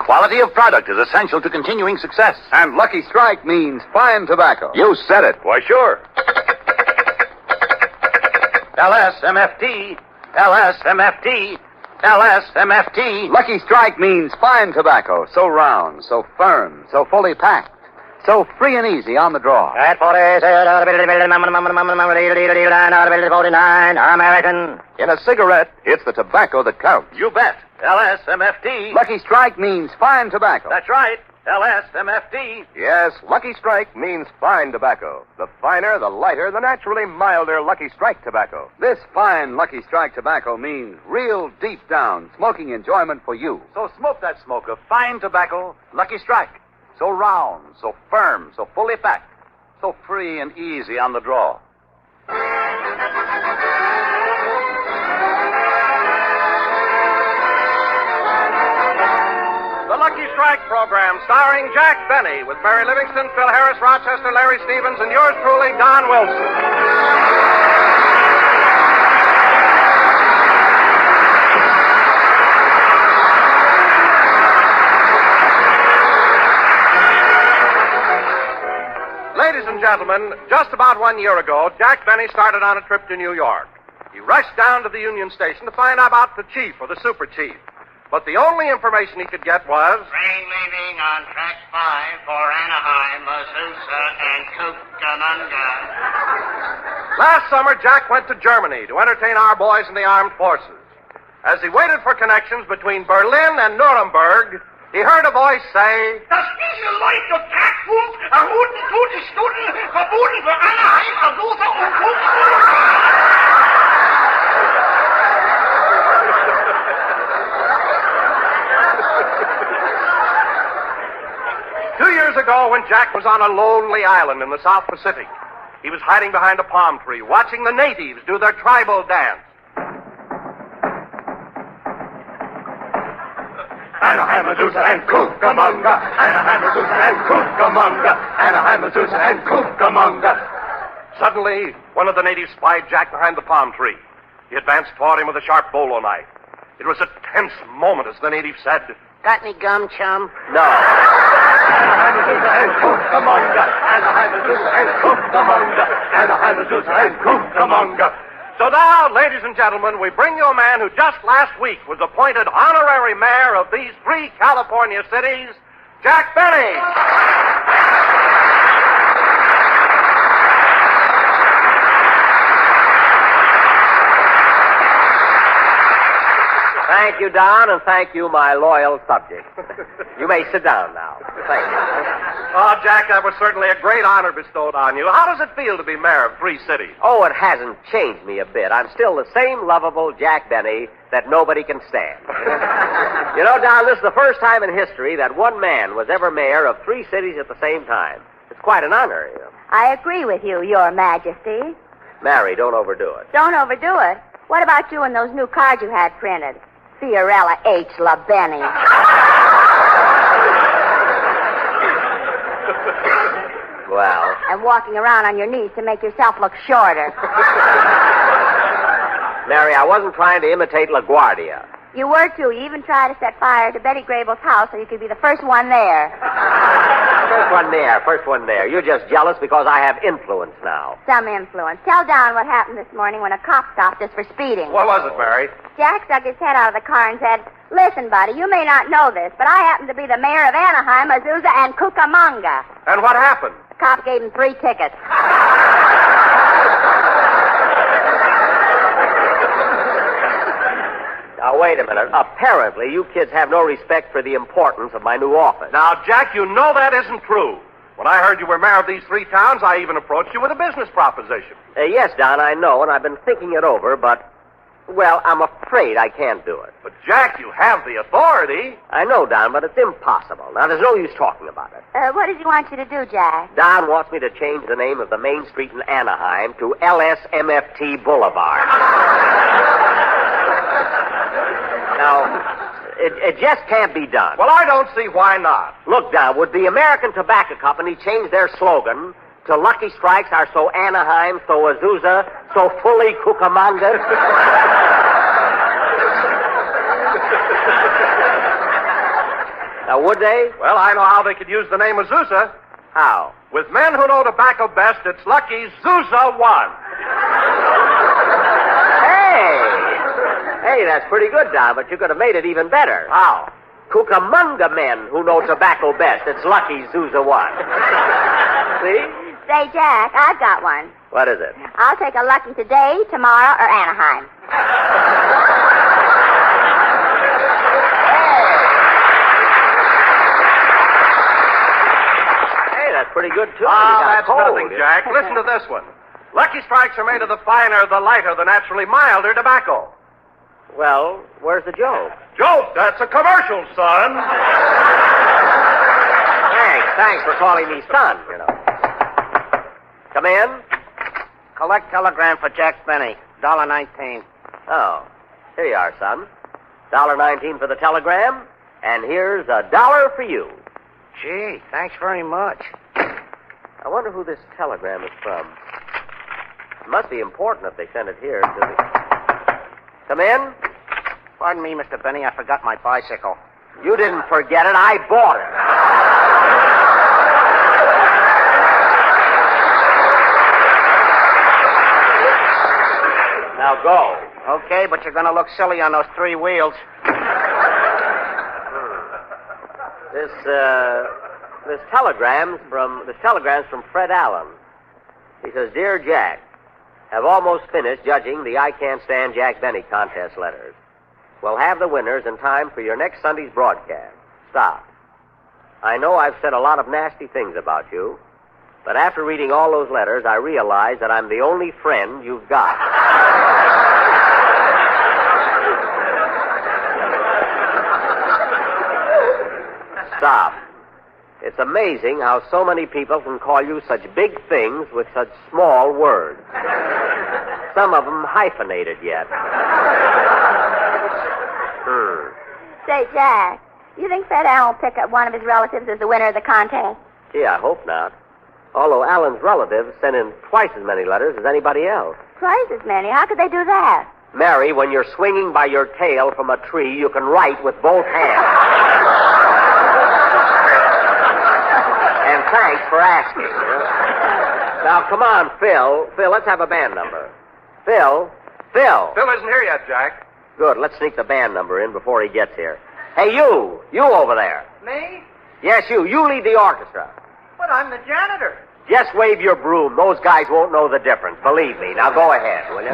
Quality of product is essential to continuing success. And Lucky Strike means fine tobacco. You said it. Why, sure. LSMFT, LSMFT, LSMFT. Lucky Strike means fine tobacco. So round, so firm, so fully packed. So free and easy on the draw. At 49, American. In a cigarette, it's the tobacco that counts. You bet. LSMFT. Lucky Strike means fine tobacco. That's right. LSMFT. Yes, Lucky Strike means fine tobacco. The finer, the lighter, the naturally milder Lucky Strike tobacco. This fine Lucky Strike tobacco means real deep down smoking enjoyment for you. So smoke that smoke of fine tobacco, Lucky Strike. So round, so firm, so fully packed, so free and easy on the draw. The Lucky Strike program, starring Jack Benny, with Mary Livingston, Phil Harris, Rochester, Larry Stevens, and yours truly, Don Wilson. Ladies and gentlemen, just about 1 year ago, Jack Benny started on a trip to New York. He rushed down to the Union Station to find out about the chief or the super chief. But the only information he could get was... Train leaving on track 5 for Anaheim, Azusa, and Cucamonga. Last summer, Jack went to Germany to entertain our boys in the armed forces. As he waited for connections between Berlin and Nuremberg, he heard a voice say... Dass diese Leute Tagpunkt erhuten Todesstunden verboten für Anaheim, Azusa und Cucamonga. 2 years ago, when Jack was on a lonely island in the South Pacific, he was hiding behind a palm tree, watching the natives do their tribal dance. Anaheim, Azusa, and Cucamonga. Anaheim, Azusa, and Cucamonga. Anaheim, Azusa, and Cucamonga. Suddenly, one of the natives spied Jack behind the palm tree. He advanced toward him with a sharp bolo knife. It was a tense moment as the native said... Got any gum, chum? No. Anaheim, Azusa, and Cucamonga. Anaheim, Azusa, and Cucamonga. Anaheim, Azusa, and Cucamonga. So now, ladies and gentlemen, we bring you a man who just last week was appointed honorary mayor of these 3 California cities, Jack Benny. Thank you, Don, and thank you, my loyal subject. You may sit down now. Thank you. Oh, Jack, that was certainly a great honor bestowed on you. How does it feel to be mayor of 3 cities? Oh, it hasn't changed me a bit. I'm still the same lovable Jack Benny that nobody can stand. You know, Don, this is the first time in history that one man was ever mayor of 3 cities at the same time. It's quite an honor, you know. I agree with you, Your Majesty. Mary, don't overdo it. Don't overdo it. What about you and those new cards you had printed? Fiorella H. LaBenny. Well. And walking around on your knees to make yourself look shorter. Mary, I wasn't trying to imitate LaGuardia. You were, too. You even tried to set fire to Betty Grable's house so you could be the first one there. First one there. You're just jealous because I have influence now. Some influence. Tell Don what happened this morning when a cop stopped us for speeding. What was it, Mary? Jack stuck his head out of the car and said, "Listen, buddy, you may not know this, but I happen to be the mayor of Anaheim, Azusa, and Cucamonga." And what happened? The cop gave him 3 tickets. Now, wait a minute. Apparently, you kids have no respect for the importance of my new office. Now, Jack, you know that isn't true. When I heard you were mayor of these 3 towns, I even approached you with a business proposition. Yes, Don, I know, and I've been thinking it over, but, well, I'm afraid I can't do it. But, Jack, you have the authority. I know, Don, but it's impossible. Now, there's no use talking about it. What did he want you to do, Jack? Don wants me to change the name of the main street in Anaheim to LSMFT Boulevard. Now, it just can't be done. Well, I don't see why not. Look, Don, would the American Tobacco Company change their slogan to Lucky Strikes are so Anaheim, so Azusa, so fully cucamonga. Now, would they? Well, I know how they could use the name Azusa. How? With men who know tobacco best, it's lucky Zusa won. Hey, that's pretty good, Don, but you could have made it even better. How? Cucamonga men who know tobacco best. It's lucky Zusa won. See? Say, Jack, I've got one. What is it? I'll take a lucky today, tomorrow, or Anaheim. Hey, that's pretty good, too. That's nothing, Jack. Listen to this one. Lucky Strikes are made of the finer, the lighter, the naturally milder tobacco. Well, where's the joke? Joke, that's a commercial, son. Thanks for calling me son, you know. Come in. Collect telegram for Jack Benny. $1.19. Oh, here you are, son. $1.19 for the telegram, and here's $1 for you. Gee, thanks very much. I wonder who this telegram is from. It must be important if they send it here. Come in. Pardon me, Mr. Benny, I forgot my bicycle. You didn't forget it. I bought it. Now go. Okay, but you're going to look silly on those 3 wheels. This telegram's from Fred Allen. He says, "Dear Jack, have almost finished judging the I Can't Stand Jack Benny contest letters. We'll have the winners in time for your next Sunday's broadcast. Stop. I know I've said a lot of nasty things about you, but after reading all those letters, I realize that I'm the only friend you've got." Stop. It's amazing how so many people can call you such big things with such small words. Some of them hyphenated yet. Say, Jack, you think Fred Allen will pick up one of his relatives as the winner of the contest? Gee, I hope not. Although Alan's relatives sent in twice as many letters as anybody else. Twice as many? How could they do that? Mary, when you're swinging by your tail from a tree, you can write with both hands. And thanks for asking. Now, come on, Phil. Phil, let's have a band number. Phil. Phil isn't here yet, Jack. Good, let's sneak the band number in before he gets here. Hey, you over there. Me? Yes, you lead the orchestra. But I'm the janitor. Just wave your broom. Those guys won't know the difference, believe me. Now go ahead, will you?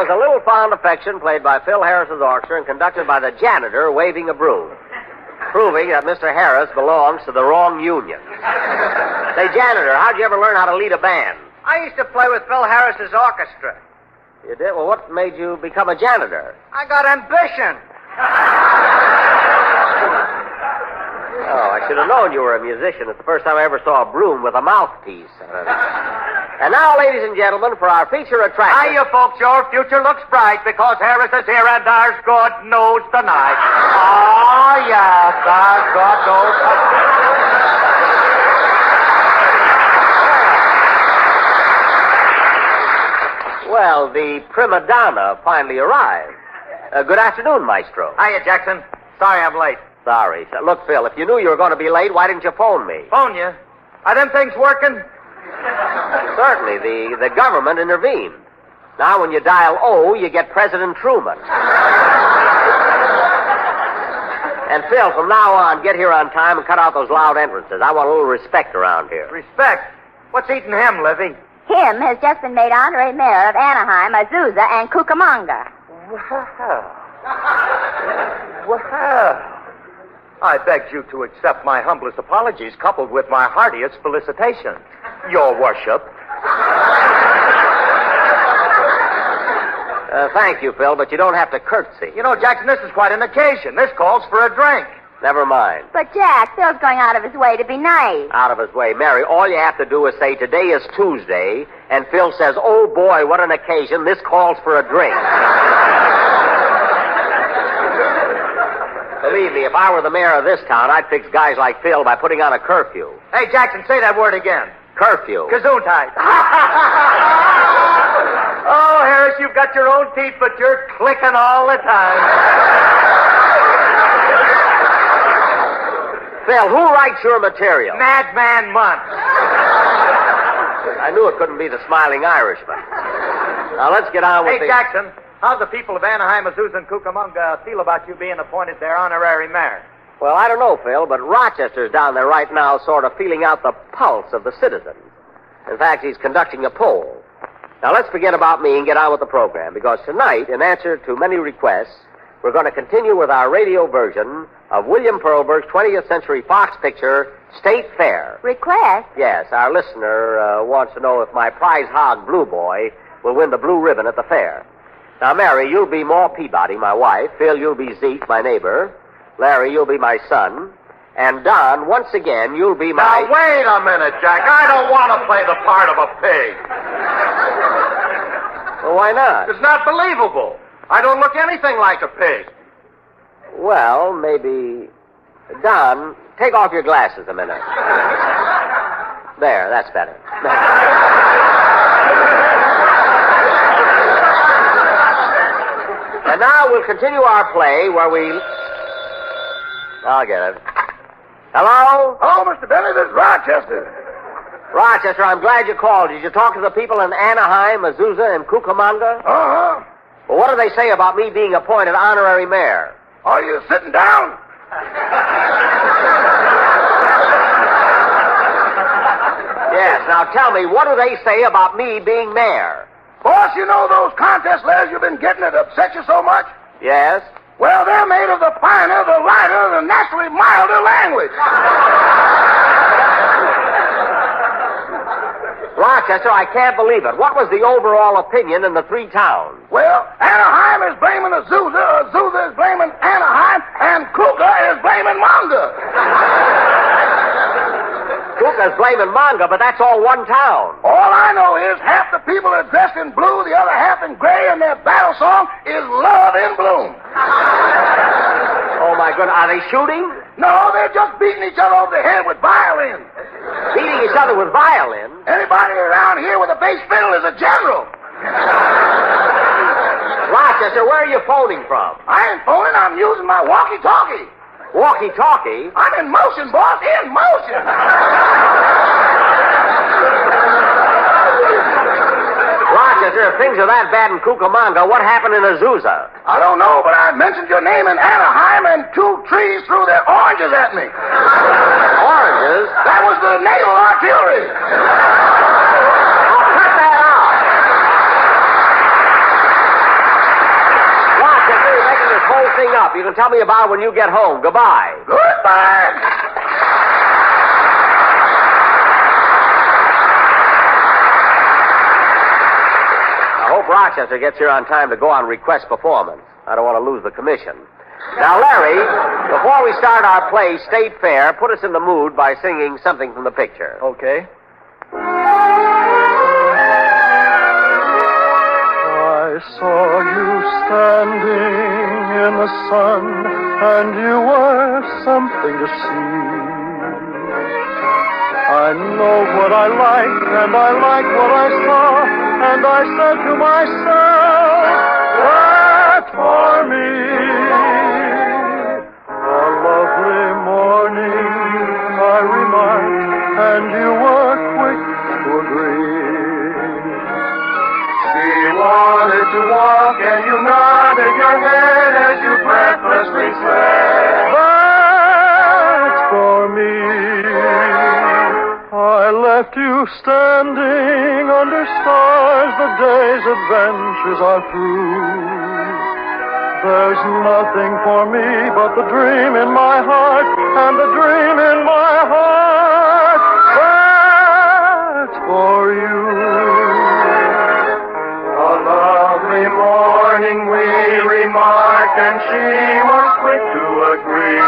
A Little Fond Affection, played by Phil Harris's orchestra and conducted by the janitor waving a broom, proving that Mr. Harris belongs to the wrong union. Say, janitor, how'd you ever learn how to lead a band? I used to play with Phil Harris's orchestra. You did? Well, what made you become a janitor? I got ambition. Oh, I should have known you were a musician. It's the first time I ever saw a broom with a mouthpiece. And now, ladies and gentlemen, for our feature attraction. Hiya, folks. Your future looks bright because Harris is here and ours God knows tonight. Oh, yes, our God knows Well, the prima donna finally arrived. Good afternoon, Maestro. Hiya, Jackson. Sorry I'm late. Sorry. Look, Phil, if you knew you were going to be late, why didn't you phone me? Phone you? Are them things working? Certainly, the government intervened. Now, when you dial O, you get President Truman. And, Phil, from now on, get here on time and cut out those loud entrances. I want a little respect around here. Respect? What's eating him, Livy? Him has just been made honorary mayor of Anaheim, Azusa, and Cucamonga. Well, I beg you to accept my humblest apologies coupled with my heartiest felicitations, Your Worship. Thank you, Phil, but you don't have to curtsy. You know, Jackson, this is quite an occasion. This calls for a drink. Never mind. But, Jack, Phil's going out of his way to be nice. Out of his way. Mary, all you have to do is say, today is Tuesday, and Phil says, oh, boy, what an occasion. This calls for a drink. Believe me, if I were the mayor of this town, I'd fix guys like Phil by putting on a curfew. Hey, Jackson, say that word again. Curfew. Gesundheit. Oh, Harris, you've got your own teeth, but you're clicking all the time. Phil, who writes your material? Madman Month. I knew it couldn't be the Smiling Irishman. Now, let's get on with Hey, Jackson, how the people of Anaheim, Azusa, and Cucamonga feel about you being appointed their honorary mayor? Well, I don't know, Phil, but Rochester's down there right now sort of feeling out the pulse of the citizens. In fact, he's conducting a poll. Now, let's forget about me and get on with the program, because tonight, in answer to many requests, we're going to continue with our radio version of William Pearlberg's 20th Century Fox picture, State Fair. Request? Yes, our listener wants to know if my prize hog, Blue Boy, will win the blue ribbon at the fair. Now, Mary, you'll be Maw Peabody, my wife. Phil, you'll be Zeke, my neighbor. Larry, you'll be my son. And Don, once again, you'll be my... Now, wait a minute, Jack. I don't want to play the part of a pig. Well, why not? It's not believable. I don't look anything like a pig. Well, maybe... Don, take off your glasses a minute. There, that's better. And now we'll continue our play where we... I'll get it. Hello? Oh, Mr. Benny, this is Rochester. Rochester, I'm glad you called. Did you talk to the people in Anaheim, Azusa, and Cucamonga? Uh-huh. Well, what do they say about me being appointed honorary mayor? Are you sitting down? Yes, now tell me, what do they say about me being mayor? Boss, you know those contest letters you've been getting that upset you so much? Yes? Well, they're made of the finer, the lighter, the naturally milder language. Rochester, I can't believe it. What was the overall opinion in the three towns? Well, Anaheim is blaming Azusa, Azusa is blaming Anaheim, and Kuka is blaming Monga. Kuka's blaming Monga, but that's all one town. All I know is half the people are dressed in blue, the other half in gray, and their battle song is Love in Bloom. Oh, my goodness. Are they shooting? No, they're just beating each other over the head with violins. Beating each other with violins? Anybody around here with a bass fiddle is a general. Rochester, where are you phoning from? I ain't phoning, I'm using my walkie-talkie. Walkie-talkie? I'm in motion, boss, in motion. Rochester, if things are that bad in Cucamonga, what happened in Azusa? I don't know, but I mentioned your name in Anaheim, and 2 trees threw their oranges at me. Oranges? That was the naval artillery. I'll cut that out. Rochester, you're making this whole thing up. You can tell me about it when you get home. Goodbye. Goodbye. I hope Rochester gets here on time to go on request performance. I don't want to lose the commission. Now, Larry, before we start our play, State Fair, put us in the mood by singing something from the picture. Okay. I saw you standing in the sun, and you were something to see. I know what I like, and I like what I saw, and I said to myself, that's for me. A lovely morning, I remarked, and you were quick to agree. She wanted to walk, and you nodded your head as you breathlessly said, that's for me. I left you standing under stars, the day's adventures are through. There's nothing for me but the dream in my heart, and the dream in my heart, that's for you. A lovely morning we remarked, and she was quick to agree.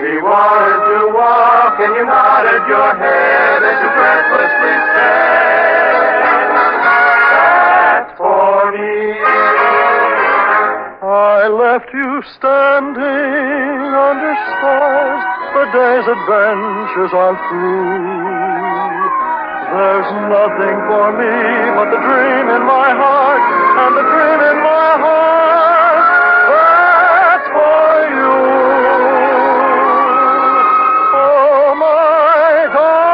She wanted to walk, and you nodded your head as you breathlessly said, that's for me. I left you standing under stars, the day's adventures are through. There's nothing for me but the dream in my heart, and the dream in my heart, that's for you. Oh, my darling,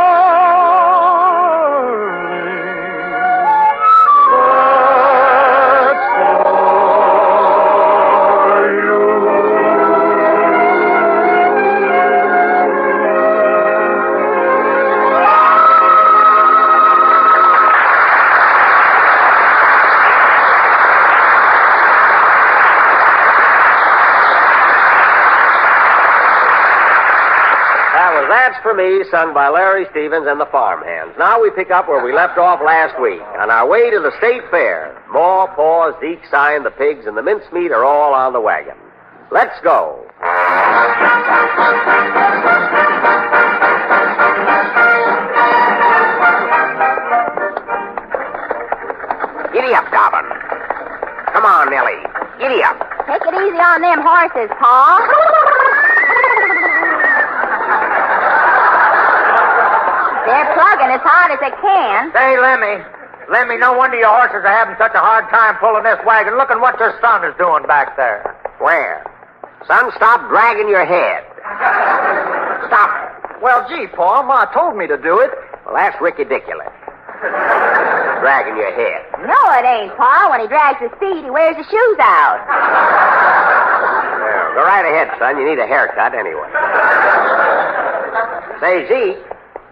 that's for you. That's for Me, sung by Larry Stevens and the Farmhands. Now we pick up where we left off last week. On our way to the State Fair, Ma, Pa, Zeke, Sign, the pigs, and the mincemeat are all on the wagon. Let's go. Giddy up, Dobbin. Come on, Nellie. Giddy up. Take it easy on them horses, Pa. They're plugging as hard as they can. Say, Lemmy, no wonder your horses are having such a hard time pulling this wagon. Look at what your son is doing back there. Where? Son, stop dragging your head. Stop it. Well, gee, Pa, Ma told me to do it. Well, that's ridiculous. Dragging your head. No, it ain't, Pa. When he drags his feet, he wears his shoes out. Well, go right ahead, son. You need a haircut anyway. Say, Zeke,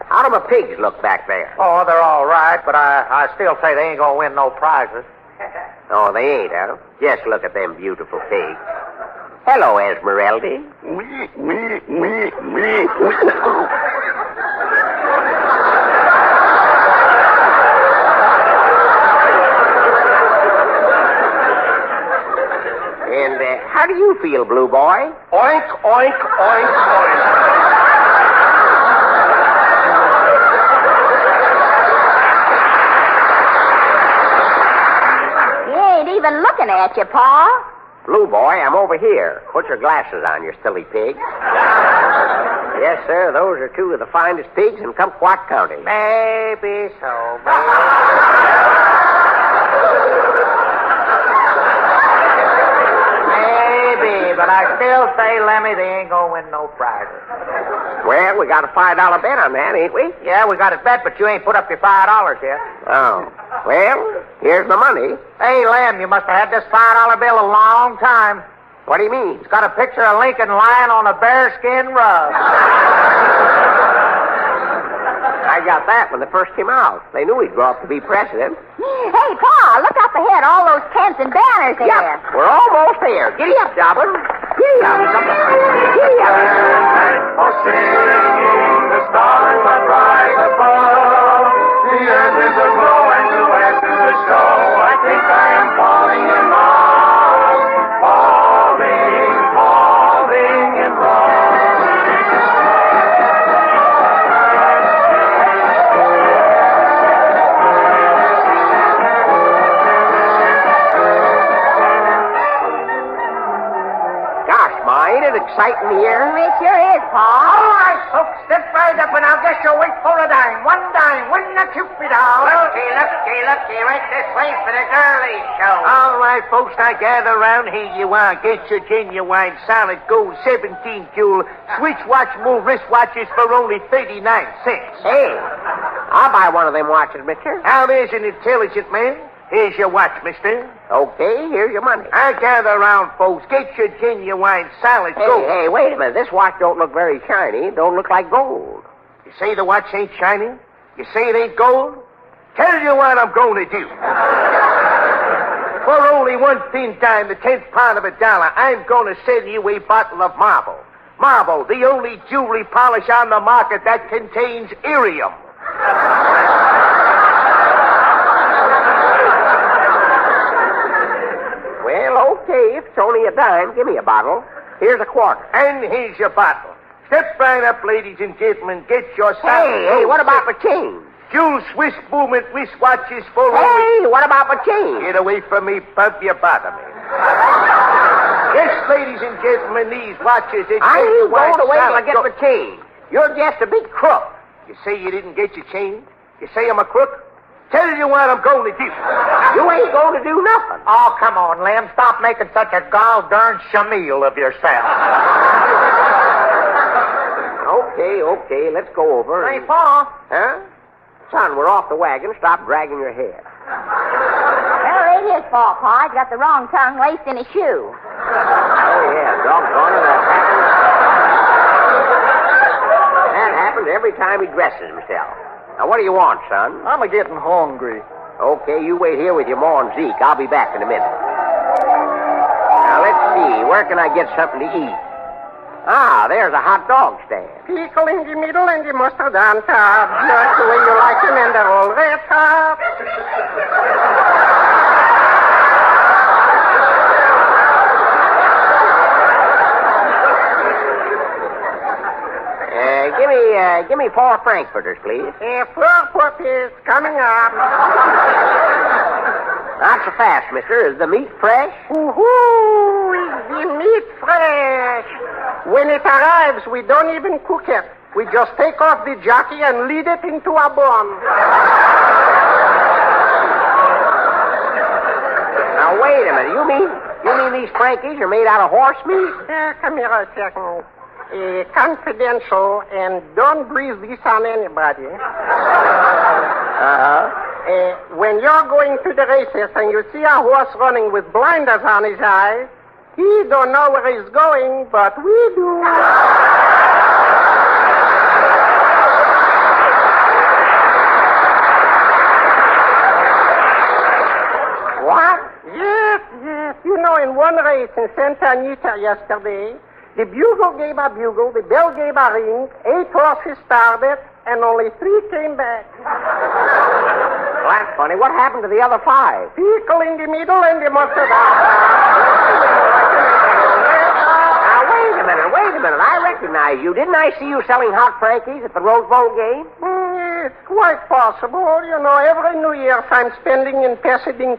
how do my pigs look back there? Oh, they're all right, but I still say they ain't gonna win no prizes. Oh, they ain't, huh? Just look at them beautiful pigs. Hello, Esmeralda. And how do you feel, Blue Boy? Oink, oink, oink, oink. He ain't even looking at you, Pa. Blue Boy, I'm over here. Put your glasses on, you silly pig. Yes, sir, those are two of the finest pigs in Kumquat County. Maybe so. Maybe, but I still say, Lemmy, they ain't gonna win no prizes. Well, we got a $5 bet on that, ain't we? Yeah, we got it bet, but you ain't put up your $5 yet. Oh. Well, here's the money. Hey, Lem, you must have had this $5 bill a long time. What do you mean? It's got a picture of Lincoln lying on a bearskin rug. I got that when they first came out. They knew he'd grow up to be president. Hey, Pa, look up ahead. All those tents and banners there. Yep, we're almost there. Giddy up, Dobbin. Giddy up. Giddy up. Oh, singing, the stars are bright above. The earth is aglow, and to add to the show, I think I am falling in love. exciting here? It sure is, Pa. All right, folks, step right up and I'll get your weight for a dime. One dime, win the Cupid doll. Looky, right this way for the girlie show. All right, folks, now gather around. Here you are. Get your genuine solid gold 17 jewel switch watch move wristwatches for only 39 cents. Hey, I'll buy one of them watches, mister. Now, there's an intelligent man. Here's your watch, mister. Okay, here's your money. Now, gather around, folks. Get your genuine solid gold. Hey, wait a minute. This watch don't look very shiny. It don't look like gold. You say the watch ain't shiny? You say it ain't gold? Tell you what I'm going to do. For only 1 thin dime, the 10th part of $1, I'm going to sell you a bottle of marble. Marble, the only jewelry polish on the market that contains irium. Well, okay, if it's only a dime, give me a bottle. Here's a quarter. And here's your bottle. Step right up, ladies and gentlemen. Get your solid Hey, what about my chain? Jewel Swiss movement wristwatches for only... Hey, what about my chain? Get away from me, pump your bottom in. Yes, ladies and gentlemen, these watches... I ain't going away till I get my my chain. You're just a big crook. You say you didn't get your chain? You say I'm a crook? Tell you what I'm going to do. You ain't going to do nothing. Oh, come on, Lem. Stop making such a gall-darn shamil of yourself. Okay, let's go over. Hey, Pa. Huh? Son, we're off the wagon. Stop dragging your head. Well, it ain't his fault, Pa. He's got the wrong tongue laced in his shoe. Oh, yeah, doggone it, that happens. That happens every time he dresses himself. Now, what do you want, son? I'm a-getting hungry. Okay, you wait here with your ma and Zeke. I'll be back in a minute. Now, let's see. Where can I get something to eat? Ah, there's a hot dog stand. Pickle in the middle and the mustard on top. Just the way you like them and they're all red top. Give me 4 frankfurters, please. 4 puppies coming up. Not so fast, mister. Is the meat fresh? Ooh, is the meat fresh? When it arrives, we don't even cook it. We just take off the jockey and lead it into a bun. Now, wait a minute. You mean these Frankies are made out of horse meat? Come here a second. Confidential, and don't breathe this on anybody. When you're going to the races and you see a horse running with blinders on his eyes, he don't know where he's going, but we do. What? Yes. You know, in one race in Santa Anita yesterday, the bugle gave a bugle, the bell gave a ring, 8 horses started, and only 3 came back. Well, that's funny. What happened to the other 5? Pickle in the middle and the mustard on top. Now, wait a minute. I recognize you. Didn't I see you selling hot Frankies at the Rose Bowl game? It's quite possible. You know, every New Year's I'm spending in Pasadena.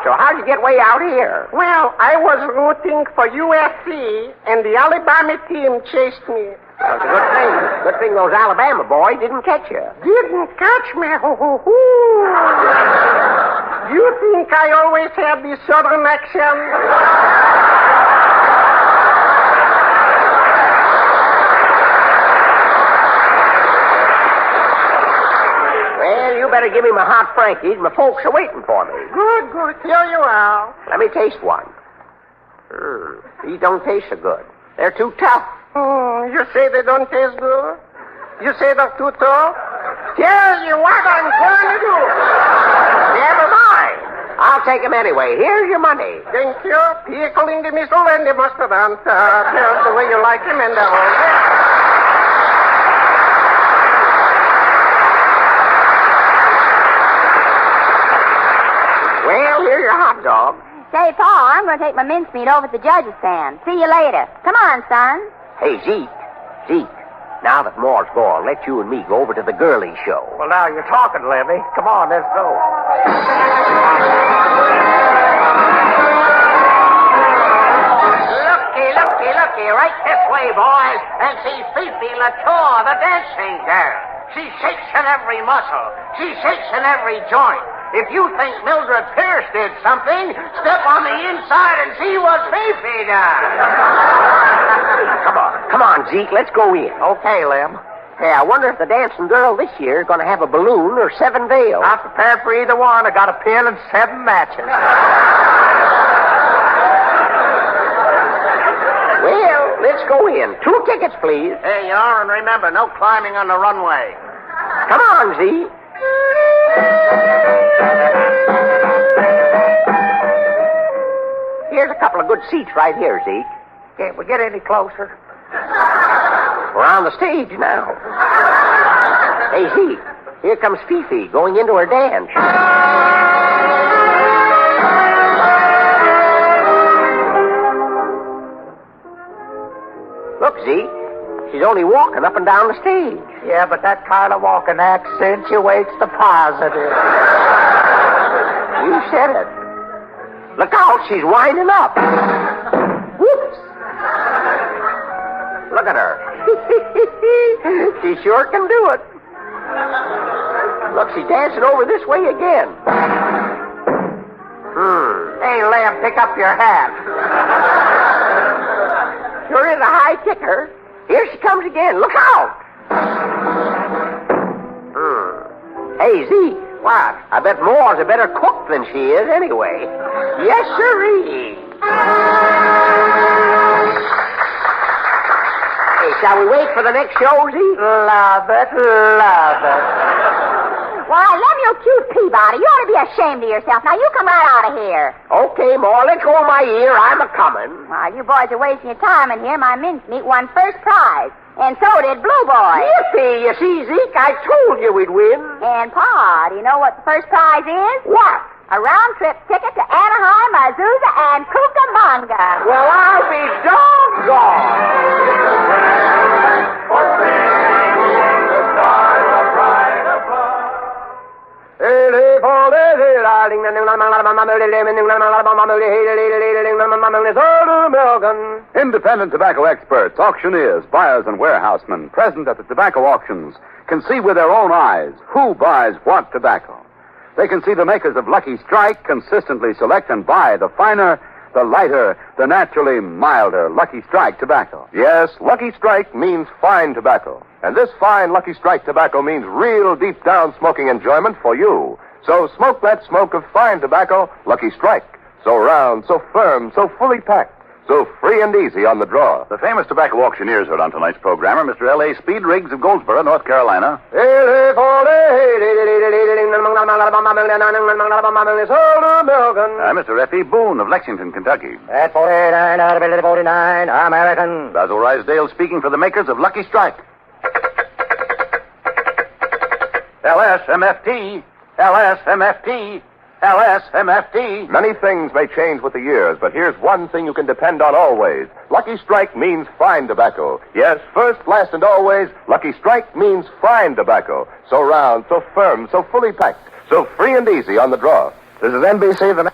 So how'd you get way out here? Well, I was rooting for USC, and the Alabama team chased me. Well, it's a good thing. Good thing those Alabama boys didn't catch you. Didn't catch me? You think I always have the southern accent? Better give me my hot Frankies. My folks are waiting for me. Good. Here you are. Let me taste one. These don't taste so good. They're too tough. You say they don't taste good? You say they're too tough? Tell you what I'm going to do. Never mind. I'll take them anyway. Here's your money. Thank you. Pickle in the middle and the mustard on top. Just the way you like them and they're all there. Well, here's your hot dog. Say, Pa, I'm going to take my mincemeat over at the judge's stand. See you later. Come on, son. Hey, Zeke. Now that Moore's gone, let you and me go over to the girlie show. Well, now you're talking, Lemmy. Come on, let's go. Looky, right this way, boys, and see Fifi Latour, the dancing girl. She shakes in every muscle. She shakes in every joint. If you think Mildred Pierce did something, step on the inside and see what Fifi does. Come on, Zeke, let's go in. Okay, Lem. Hey, I wonder if the dancing girl this year is going to have a balloon or 7 veils. I'm prepared for either one. I got a pin and 7 matches. Well, let's go in. 2 tickets, please. Here you are, and remember, no climbing on the runway. Come on, Zeke. Here's a couple of good seats right here, Zeke. Can't we get any closer? We're on the stage now. Hey, Zeke, here comes Fifi going into her dance. Look, Zeke, she's only walking up and down the stage. Yeah, but that kind of walking accentuates the positive. You said it. Look out, she's winding up. Whoops. Look at her. She sure can do it. Look, she's dancing over this way again. Hey, Lamb, pick up your hat. Sure is a high kicker. Here she comes again. Look out. Hey, Zeke. What? I bet Moore's a better cook than she is anyway. Yes, sirree. Hey, shall we wait for the next show, Zeke? Love it, love it. Why, Lem, you cute Peabody. You ought to be ashamed of yourself. Now, you come right out of here. Okay, Moore, let go of my ear. I'm a-coming. While you boys are wasting your time in here, my mincemeat won first prize. And so did Blue Boy. Yippee! You see, Zeke, I told you we'd win. And, Pa, do you know what the first prize is? What? A round-trip ticket to Anaheim, Azusa, and Cucamonga. Well, I'll be doggone. Independent tobacco experts, auctioneers, buyers, and warehousemen present at the tobacco auctions can see with their own eyes who buys what tobacco. They can see the makers of Lucky Strike consistently select and buy the finer, the lighter, the naturally milder Lucky Strike tobacco. Yes, Lucky Strike means fine tobacco. And this fine Lucky Strike tobacco means real deep down smoking enjoyment for you. So smoke that smoke of fine tobacco, Lucky Strike. So round, so firm, so fully packed, so free and easy on the draw. The famous tobacco auctioneers heard on tonight's program are Mr. L.A. Speed Riggs of Goldsboro, North Carolina. Mr. F.E. Boone of Lexington, Kentucky. At 49 out of 49, American. Basil Rysdale speaking for the makers of Lucky Strike. LSMFT, LSMFT, LSMFT. Many things may change with the years, but here's one thing you can depend on always. Lucky Strike means fine tobacco. Yes, first, last, and always, Lucky Strike means fine tobacco. So round, so firm, so fully packed, so free and easy on the draw. This is NBC, the...